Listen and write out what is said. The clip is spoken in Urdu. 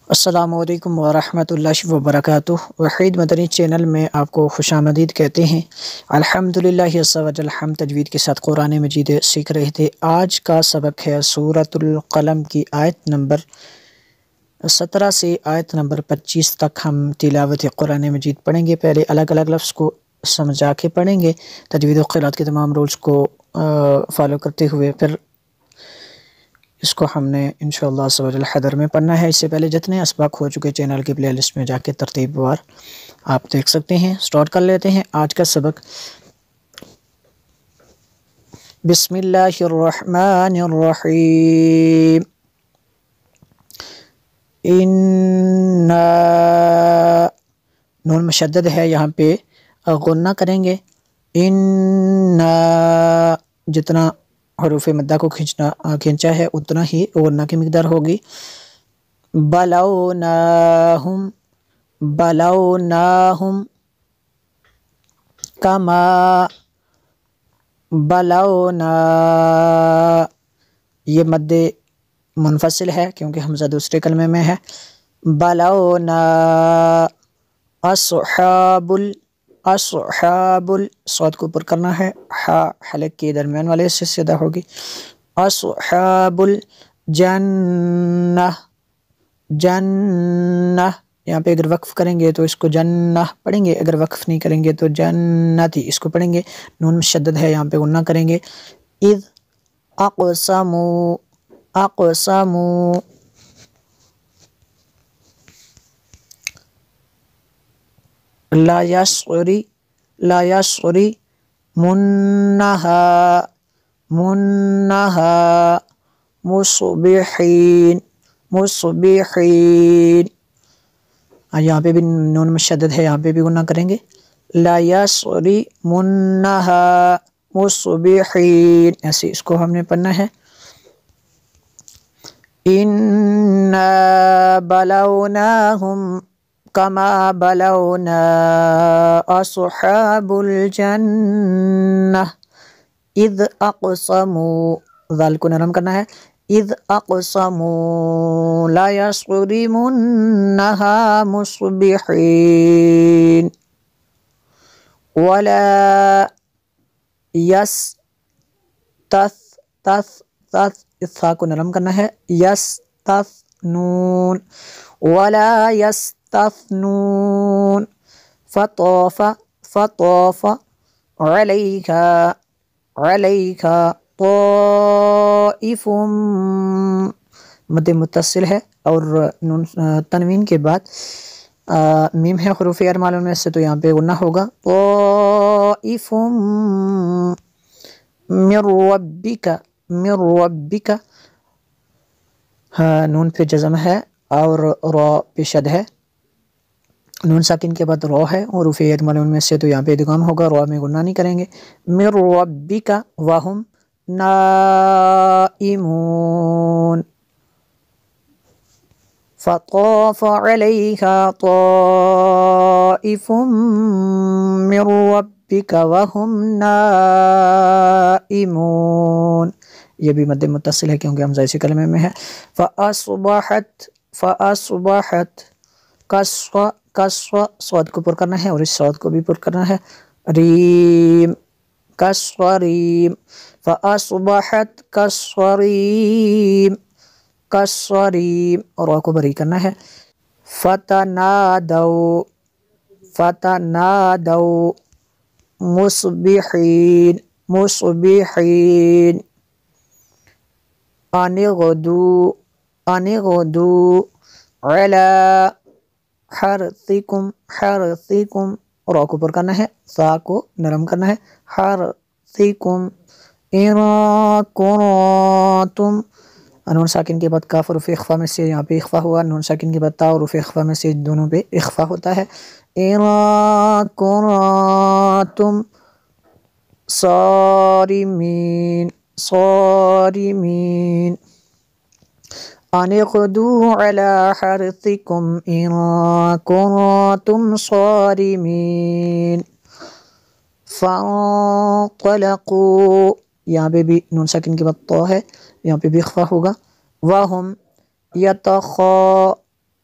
السلام علیکم ورحمۃ اللہ وبرکاتہ۔ وحید مدنی چینل میں آپ کو خوش آمدید کہتے ہیں۔ الحمدللہ عز و جل، ہم تجوید کے ساتھ قرآن مجید سیکھ رہے تھے۔ آج کا سبق ہے سورۃ القلم کی آیت نمبر 17 سے آیت نمبر 25 تک ہم تلاوت قرآن مجید پڑھیں گے۔ پہلے الگ الگ لفظ کو سمجھا کے پڑھیں گے، تجوید و قرات کے تمام رولز کو فالو کرتے ہوئے، پھر اس کو ہم نے انشاءاللہ عز و جل حضر میں پڑھنا ہے۔ اس سے پہلے جتنے اسباق ہو چکے چینل کی پلے لسٹ میں جا کے ترتیب وار آپ دیکھ سکتے ہیں۔ سٹارٹ کر لیتے ہیں آج کا سبق۔ بسم اللہ الرحمن الرحیم۔ نون مشدد ہے، یہاں پہ غنہ کریں گے۔ جتنا حروف مدہ کو کھینچا ہے اتنا ہی غنہ کی مقدار ہوگی۔ بلوناہم بلوناہم کما بلونا، یہ مد منفصل ہے کیونکہ حمزہ دوسرے کلمے میں ہے۔ بلونا اصحاب اصحاب، صوت کو اوپر کرنا ہے، حلق کے درمیان والے سے سیدھا ہوگی۔ اصحاب الجنہ جنہ، یہاں پہ اگر وقف کریں گے تو اس کو جنہ پڑھیں گے، اگر وقف نہیں کریں گے تو جنتی اس کو پڑھیں گے۔ نون مشدد ہے، یہاں پہ غنہ کریں گے۔ اذ اقسموا اقسموا، لا یسعری لا یسعری منہا منہا مصبحین مصبحین، یہاں پہ بھی نون مشدد ہے، یہاں پہ بھی غنہ کریں گے۔ لا یسعری منہا مصبحین، ایسے اس کو ہم نے پڑھنا ہے۔ انا بلوناہم کما بلونا اصحاب الجنہ اذ اقسموا، ذال کو نرم کرنا ہے۔ اذ اقسموا لا یصرمنها مصبحین ولا تھا کو نرم کرنا ہے۔ یستثنون ولا یستثنون فطاف فطاف علیہا علیہا طائف، مد متصل ہے اور تنوین کے بعد میم ہے حروف ارمال میں سے، تو یہاں پہ غنہ ہوگا۔ طائف من ربک من ربک، نون پہ جزم ہے اور را پہ شد ہے، نون ساکن کے بعد را ہے حروف ادغام میں سے، تو یہاں پہ ادغام ہوگا، را میں غنہ نہیں کریں گے۔ من ربک وہم نائمون فطاف علیہا طائف من ربک وہم نائمون، یہ بھی مد متصل ہے کیونکہ حمزہ اسی کلمے میں ہے۔ فاصبحت فاصبحت، کسر صوت کو پر کرنا ہے اور اس صوت کو بھی پر کرنا ہے۔ ریم کسریم فاصبحت کسریم کسریم، را کو بری کرنا ہے۔ فتنادوا فتنادوا مصبحین مصبحین ان اغدوا علی حرثکم حرثکم، را کو پر کرنا ہے، سا کو نرم کرنا ہے۔ حرثکم ان کنتم، نون ساکن کے بعد کاف حروف اخفا میں سے یہاں پہ اخفا ہوا، نون ساکن کے بعد تا حروف اخفا میں سے دونوں پہ اخفا ہوتا ہے۔ ان کنتم صارمین صارمین ان اغدوا علی حرثکم ان کنتم صارمین فانطلقوا، یہاں پہ بھی نون ساکن کے بعد تو ہے، یہاں پہ بھی اخفا ہوگا۔ وہم